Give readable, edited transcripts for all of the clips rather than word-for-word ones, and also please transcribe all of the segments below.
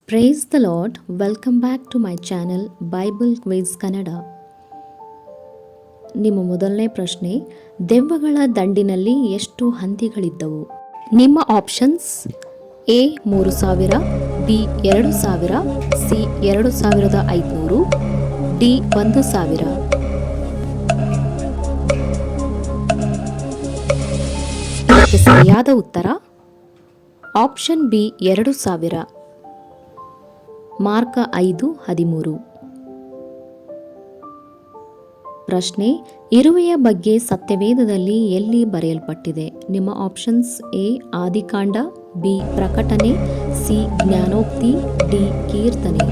Praise the Lord. Welcome back to my channel Bible Quiz Kannada. ನಿಮ್ಮ ಮೊದಲನೇ ಪ್ರಶ್ನೆ, ದೆವ್ವಗಳ ದಂಡಿನಲ್ಲಿ ಎಷ್ಟು ಹಂದಿಗಳಿದ್ದವು? ನಿಮ್ಮ options: A 3000, B 2000, C 2500, D 1000. ಇದಕ್ಕೆ ಸರಿಯಾದ ಉತ್ತರ ಆಪ್ಷನ್ ಬಿ 2000. ಮಾರ್ಕ 5:13. ಪ್ರಶ್ನೆ, ಇರುವೆಯ ಬಗ್ಗೆ ಸತ್ಯವೇದದಲ್ಲಿ ಎಲ್ಲಿ ಬರೆಯಲ್ಪಟ್ಟಿದೆ? ನಿಮ್ಮ ಆಪ್ಷನ್ಸ್: ಎ ಆದಿಕಾಂಡ, ಬಿ ಪ್ರಕಟಣೆ, ಸಿ ಜ್ಞಾನೋಕ್ತಿ, ಡಿ ಕೀರ್ತನೆ.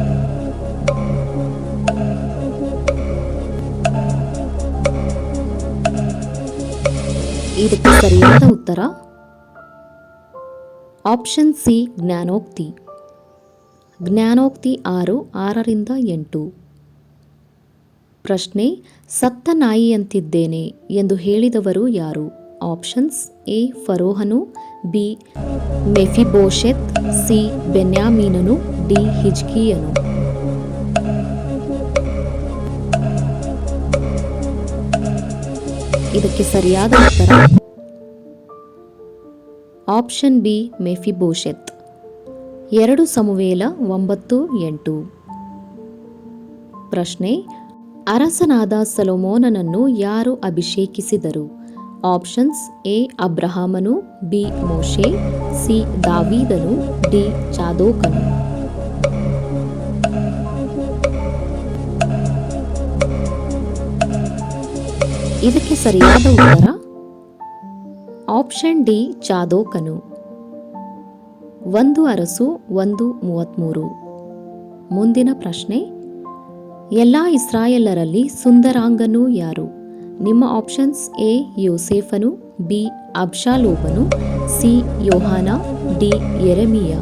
ಇದಕ್ಕೆ ಸರಿಯಾದ ಉತ್ತರ ಆಪ್ಷನ್ ಸಿ ಜ್ಞಾನೋಕ್ತಿ. ಜ್ಞಾನೋಕ್ತಿ 6:6-8. ಪ್ರಶ್ನೆ, ಸತ್ತ ನಾಯಿಯಂತಿದ್ದೇನೆ ಎಂದು ಹೇಳಿದವರು ಯಾರು? ಆಪ್ಷನ್ಸ್: ಎ ಫರೋಹನು, ಬಿ ಮೆಫಿಬೋಶೆತ್, ಸಿ ಬೆನ್ಯಾಮೀನನು, ಡಿ ಹಿಜ್ಕೀಯನು. ಇದಕ್ಕೆ ಸರಿಯಾದ ಉತ್ತರ ಆಪ್ಷನ್ ಬಿ ಮೆಫಿಬೋಶೆತ್. 2 ಸಮುವೇಲ 9:8. ಪ್ರಶ್ನೆ, ಅರಸನಾದ ಸೊಲೊಮೋನನನ್ನು ಯಾರು ಅಭಿಷೇಕಿಸಿದರು? ಆಪ್ಷನ್ಸ್: ಎ ಅಬ್ರಹಾಮನು, ಬಿ ಮೋಶೆ, ಸಿ ದಾವೀದನು, ಡಿ ಚಾದೋಕನು. ಇದಕ್ಕೆ ಸರಿಯಾದ ಉತ್ತರ ಆಪ್ಷನ್ ಡಿ ಚಾದೋಕನು. 1 ಅರಸು 1:33. ಮುಂದಿನ ಪ್ರಶ್ನೆ, ಎಲ್ಲ ಇಸ್ರಾಯೇಲರಲ್ಲಿ ಸುಂದರಾಂಗನು ಯಾರು? ನಿಮ್ಮ ಆಪ್ಷನ್ಸ್: ಎ ಯೋಸೇಫನು, ಬಿ ಅಬ್ಷಾಲೋಮನು, ಸಿ ಯೋಹಾನ, ಡಿ ಯೆರೆಮೀಯ.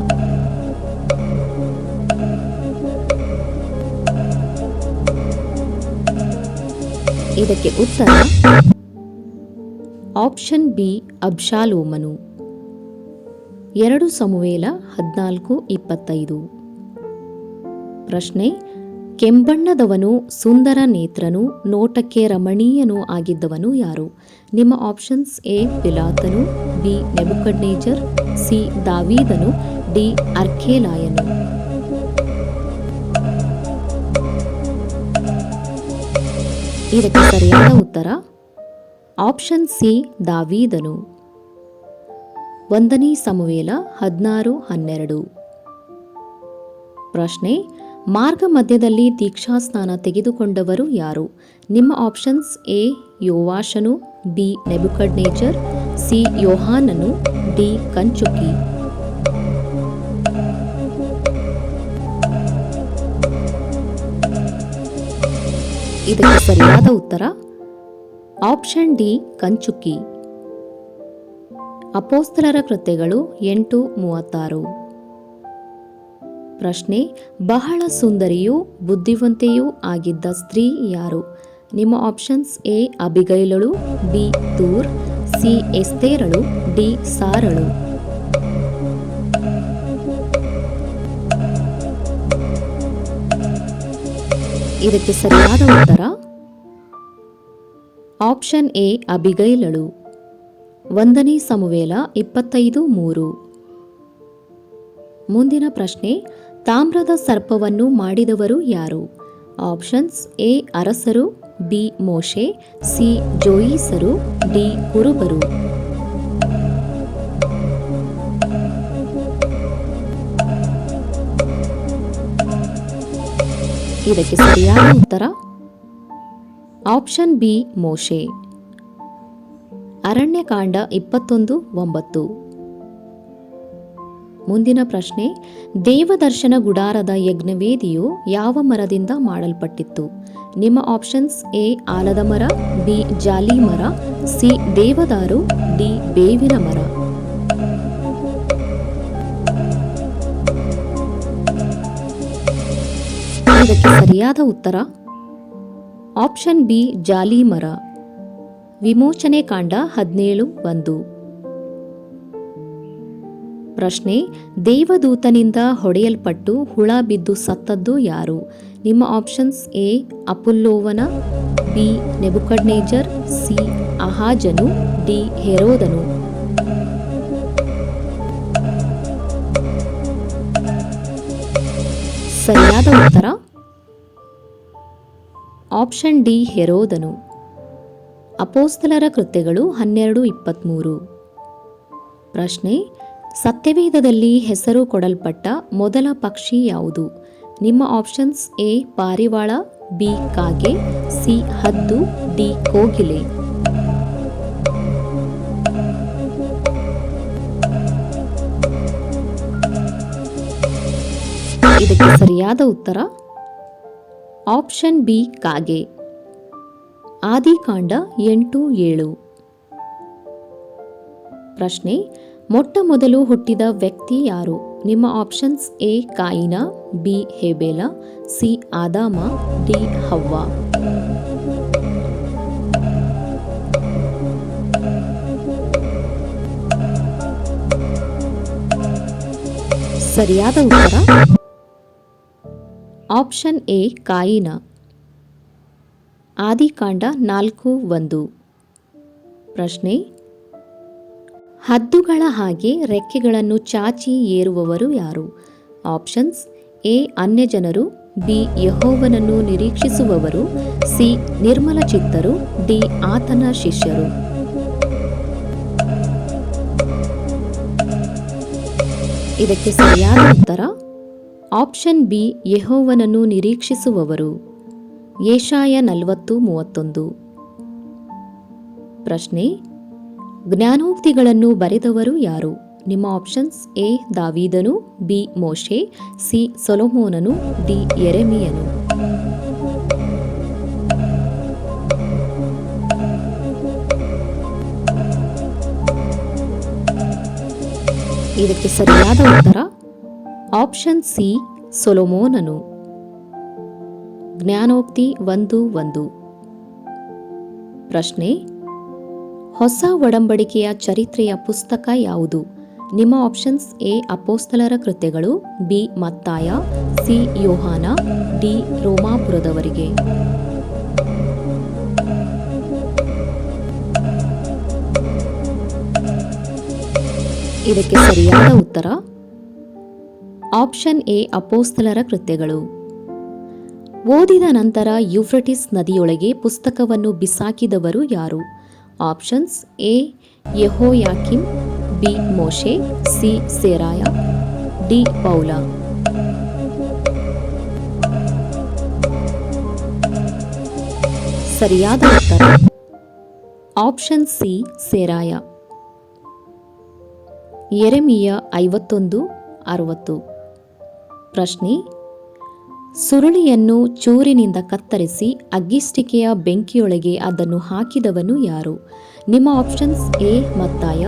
ಇದಕ್ಕೆ ಉತ್ತರ ಆಪ್ಷನ್ ಬಿ ಅಬ್ಷಾಲೋಮನು. 2 ಸಮುವೇಲ 14:25. ಪ್ರಶ್ನೆ, ಕೆಂಬಣ್ಣದವನು, ಸುಂದರ ನೇತ್ರನು, ನೋಟಕ್ಕೆ ರಮಣೀಯನೂ ಆಗಿದ್ದವನು ಯಾರು? ನಿಮ್ಮ ಆಪ್ಷನ್ಸ್: ಎ ಪಿಲಾತನು, ಬಿ ನೆಬುಕಡ್ನೆಜರ್, ಸಿ ದಾವೀದನು, ಡಿ ಅರ್ಖೇಲಾಯನು. ಇದಕ್ಕೆ ಸರಿಯಾದ ಉತ್ತರ ಆಪ್ಷನ್ ಸಿ ದಾವೀದನು. 1 ಸಮುವೇಲ 16:12. ಪ್ರಶ್ನೆ, ಮಾರ್ಗ ಮಧ್ಯದಲ್ಲಿ ದೀಕ್ಷಾಸ್ನಾನ ತೆಗೆದುಕೊಂಡವರು ಯಾರು? ನಿಮ್ಮ ಆಪ್ಷನ್ಸ್: ಎ ಯೋವಾಷನು, ಬಿ ನೆಬುಕಡ್ನೆಜರ್, ಸಿ ಯೋಹಾನನು, ಡಿ ಕಂಚುಕಿ. ಇದಕ್ಕೆ ಸರಿಯಾದ ಉತ್ತರ ಆಪ್ಷನ್ ಡಿ ಕಂಚುಕಿ. ಅಪೊಸ್ತಲರ ಕೃತ್ಯಗಳು 8:36. ಪ್ರಶ್ನೆ, ಬಹಳ ಸುಂದರಿಯೂ ಬುದ್ಧಿವಂತೆಯೂ ಆಗಿದ್ದ ಸ್ತ್ರೀ ಯಾರು? ನಿಮ್ಮ ಆಪ್ಷನ್ಸ್: ಎ ಅಬಿಗೈಲಳು, ಬಿ ತೂರ್, ಸಿ ಎಸ್ತೇರಳು, ಡಿ ಸಾರಳು. ಇದಕ್ಕೆ ಸರಿಯಾದ ಉತ್ತರ ಆಪ್ಷನ್ ಎ ಅಬಿಗೈಲಳು. 1 ಸಮುವೇಲ 25:3. ಮುಂದಿನ ಪ್ರಶ್ನೆ, ತಾಮ್ರದ ಸರ್ಪವನ್ನು ಮಾಡಿದವರು ಯಾರು? ಆಪ್ಷನ್ಸ್: ಎ ಅರಸರು, ಬಿ ಮೋಶೆ, ಸಿ ಜೋಯಿಸರು, ಡಿ ಕುರುಬರು. ಇದಕ್ಕೆ ಸರಿಯಾದ ಉತ್ತರ ಆಪ್ಷನ್ ಬಿ ಮೋಶೆ. ಅರಣ್ಯಕಾಂಡ 21:9. ಮುಂದಿನ ಪ್ರಶ್ನೆ, ದೇವದರ್ಶನ ಗುಡಾರದ ಯಜ್ಞವೇದಿಯು ಯಾವ ಮರದಿಂದ ಮಾಡಲ್ಪಟ್ಟಿತ್ತು? ನಿಮ್ಮ ಆಪ್ಷನ್ಸ್: ಎ ಆಲದ ಮರ, ಬಿ ಜಾಲಿ ಮರ, ಸಿ ದೇವದಾರು, ಡಿ ಬೇವಿನ ಮರ. ಇದಕ್ಕೆ ಸರಿಯಾದ ಉತ್ತರ ಆಪ್ಷನ್ ಬಿ ಜಾಲಿ ಮರ. ವಿಮೋಚನೆ ಕಾಂಡ 17:1. ಪ್ರಶ್ನೆ, ದೇವದೂತನಿಂದ ಹೊಡೆಯಲ್ಪಟ್ಟು ಹುಳ ಬಿದ್ದು ಸತ್ತದ್ದು ಯಾರು? ನಿಮ್ಮ ಆಪ್ಷನ್ಸ್ ಎ ಅಪುಲ್ಲೋವನ, ಬಿ ನೆಬುಕಡ್ನೇಜರ್, ಸಿ ಅಹಾಜನು, ಡಿ ಹೆರೋದನು. ಸರಿಯಾದ ಉತ್ತರ ಆಪ್ಷನ್ ಡಿ ಹೆರೋದನು. ಅಪೋಸ್ತಲರ ಕೃತ್ಯಗಳು 12:23. ಪ್ರಶ್ನೆ, ಸತ್ಯವೇದದಲ್ಲಿ ಹೆಸರು ಕೊಡಲ್ಪಟ್ಟ ಮೊದಲ ಪಕ್ಷಿ ಯಾವುದು? ನಿಮ್ಮ ಆಪ್ಷನ್ಸ್ ಎ ಪಾರಿವಾಳ, ಬಿ ಕಾಗೆ, ಸಿ ಹದ್ದು, ಡಿ ಕೋಗಿಲೆ. ಇದಕ್ಕೆ ಸರಿಯಾದ ಉತ್ತರ ಆಪ್ಷನ್ ಬಿ ಕಾಗೆ. ಆದಿಕಾಂಡ 8:7. ಪ್ರಶ್ನೆ, ಮೊಟ್ಟ ಮೊದಲು ಹುಟ್ಟಿದ ವ್ಯಕ್ತಿ ಯಾರು? ನಿಮ್ಮ ಆಪ್ಷನ್ಸ್ ಎ ಕಾಯಿನ, ಬಿ ಹೇಬೇಲ, ಸಿ ಆದಾಮ, ಡಿ ಹವ್ವ. ಸರಿಯಾದ ಉತ್ತರ ಆಪ್ಷನ್ ಎ ಕಾಯಿನ. ಆದಿಕಾಂಡ 4:1. ಪ್ರಶ್ನೆ, ಹದ್ದುಗಳ ಹಾಗೆ ರೆಕ್ಕೆಗಳನ್ನು ಚಾಚಿ ಏರುವವರು ಯಾರು? ಆಪ್ಷನ್ಸ್ ಎ ಅನ್ಯಜನರು, ಬಿ ಯೆಹೋವನನ್ನು ನಿರೀಕ್ಷಿಸುವವರು, ಸಿ ನಿರ್ಮಲ ಚಿತ್ತರು, ಡಿ ಆತನ ಶಿಷ್ಯರು. ಇದಕ್ಕೆ ಸರಿಯಾದ ಉತ್ತರ ಆಪ್ಷನ್ ಬಿ ಯೆಹೋವನನ್ನು ನಿರೀಕ್ಷಿಸುವವರು. ಯೆಶಾಯ 40:31. ಪ್ರಶ್ನೆ, ಜ್ಞಾನೋಕ್ತಿಗಳನ್ನು ಬರೆದವರು ಯಾರು? ನಿಮ್ಮ ಆಪ್ಷನ್ಸ್ ಎ ದಾವೀದನು, ಬಿ ಮೋಶೆ, ಸಿ ಸೊಲೊಮೋನನು, ಡಿ ಯೆರೆಮೀಯನು. ಇದಕ್ಕೆ ಸರಿಯಾದ ಉತ್ತರ ಆಪ್ಷನ್ ಸಿ ಸೊಲೊಮೋನನು. ಜ್ಞಾನೋಕ್ತಿ 1:1. ಪ್ರಶ್ನೆ, ಹೊಸ ಒಡಂಬಡಿಕೆಯ ಚರಿತ್ರೆಯ ಪುಸ್ತಕ ಯಾವುದು? ನಿಮ್ಮ ಆಪ್ಷನ್ಸ್ ಎ ಅಪೋಸ್ತಲರ ಕೃತ್ಯಗಳು, ಬಿ ಮತ್ತಾಯ, ಸಿ ಯೋಹಾನ, ಡಿ ರೋಮಾಪುರದವರಿಗೆ. ಇದಕ್ಕೆ ಸರಿಯಾದ ಉತ್ತರ ಆಪ್ಷನ್ ಎ ಅಪೋಸ್ತಲರ ಕೃತ್ಯಗಳು. ಓದಿದ ನಂತರ ಯೂಫ್ರಟಿಸ್ ನದಿಯೊಳಗೆ ಪುಸ್ತಕವನ್ನು ಬಿಸಾಕಿದವರು ಯಾರು? ಆಪ್ಷನ್ಸ್ ಎ ಯೆಹೋಯಾಕಿಮ್, ಬಿ ಮೋಶೆ, ಸಿ ಸೆರಾಯ, ಡಿ ಪೌಲ. ಸರಿಯಾದ ಉತ್ತರ ಆಪ್ಷನ್ ಸಿ ಸೆರಾಯ. ಯೆರೆಮೀಯ 51:60. ಪ್ರಶ್ನೆ, ಸುರುಳಿಯನ್ನು ಚೂರಿನಿಂದ ಕತ್ತರಿಸಿ ಅಗ್ಗಿಷ್ಟಿಕೆಯ ಬೆಂಕಿಯೊಳಗೆ ಅದನ್ನು ಹಾಕಿದವನು ಯಾರು? ನಿಮ್ಮ ಆಪ್ಷನ್ಸ್ ಎ ಮತ್ತಾಯ,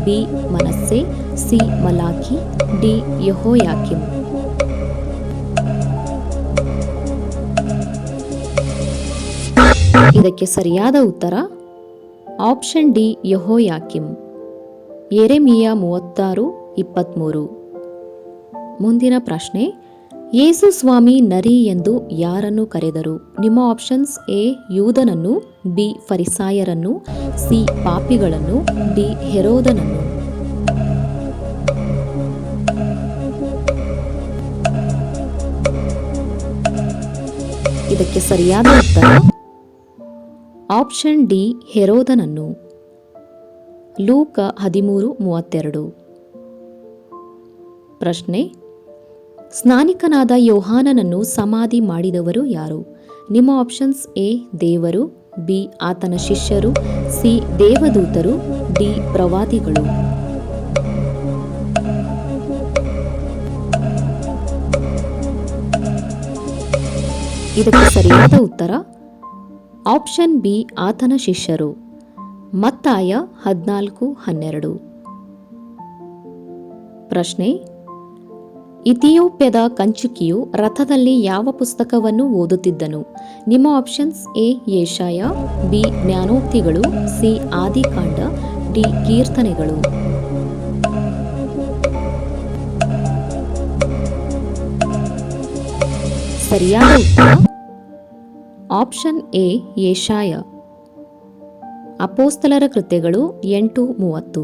B Manasseh, C Malachi, D Jehoiakim. ಇದಕ್ಕೆ ಸರಿಯಾದ ಉತ್ತರ ಆಪ್ಷನ್ ಡಿ ಯೆಹೋಯಾಕಿಮ್. ಯೆರೆಮೀಯ 36:23. ಮುಂದಿನ ಪ್ರಶ್ನೆ, ಯೇಸು ಸ್ವಾಮಿ ನರಿ ಎಂದು ಯಾರನ್ನು ಕರೆದರು? ನಿಮ್ಮ ಆಪ್ಷನ್ಸ್ ಎ ಯೂದನನ್ನು, ಬಿ ಫರಿಸಾಯರನ್ನು, ಸಿ ಪಾಪಿಗಳನ್ನು, ಡಿ ಹೆರೋದನನ್ನು. ಇದಕ್ಕೆ ಸರಿಯಾದ ಉತ್ತರ ಆಪ್ಷನ್ ಡಿ ಹೆರೋದನನ್ನು. ಲೂಕ 13:32. ಪ್ರಶ್ನೆ, ಸ್ನಾನಿಕನಾದ ಯೋಹಾನನನ್ನು ಸಮಾಧಿ ಮಾಡಿದವರು ಯಾರು? ನಿಮ್ಮ ಆಪ್ಷನ್ಸ್ ಎ ದೇವರು, ಬಿ ಆತನ ಶಿಷ್ಯರು, ಸಿ ದೇವದೂತರು, ಡಿ ಪ್ರವಾದಿಗಳು. ಇದಕ್ಕೆ ಸರಿಯಾದ ಉತ್ತರ ಆಪ್ಷನ್ ಬಿ ಆತನ ಶಿಷ್ಯರು. ಮತ್ತಾಯ 14:12. ಪ್ರಶ್ನೆ, ಇಥಿಯೋಪ್ಯದ ಕಂಚುಕಿಯು ರಥದಲ್ಲಿ ಯಾವ ಪುಸ್ತಕವನ್ನು ಓದುತ್ತಿದ್ದನು? ನಿಮ್ಮ ಆಪ್ಷನ್ಸ್ ಎ ಯೆಶಾಯ, ಬಿ ಜ್ಞಾನೋಕ್ತಿಗಳು, ಸಿ ಆದಿಕಾಂಡ, ಡಿ ಕೀರ್ತನೆಗಳು. ಸರಿಯಾದ ಉತ್ತರ ಆಪ್ಷನ್ ಎ ಯೆಶಾಯ. ಅಪೋಸ್ತಲರ ಕೃತ್ಯಗಳು 8:30.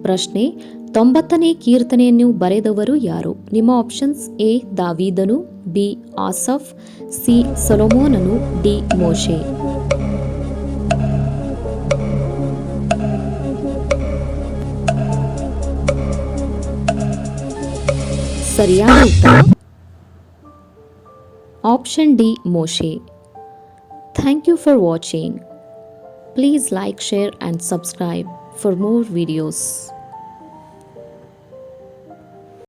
ಪ್ರಶ್ನೆ, 90ನೇ ಕೀರ್ತನೆಯನ್ನು ಬರೆದವರು ಯಾರು? ನಿಮ್ಮ ಆಪ್ಷನ್ಸ್: ಎ ದಾವೀದನು, ಬಿ ಆಸಫ್, ಸಿ ಸೊಲೊಮೋನನು, ಡಿ ಮೋಶೆ. ಸರಿಯಾದ ಉತ್ತರ ಆಪ್ಷನ್ ಡಿ ಮೋಶೆ. Thank you for watching. Please like, share and subscribe for more videos.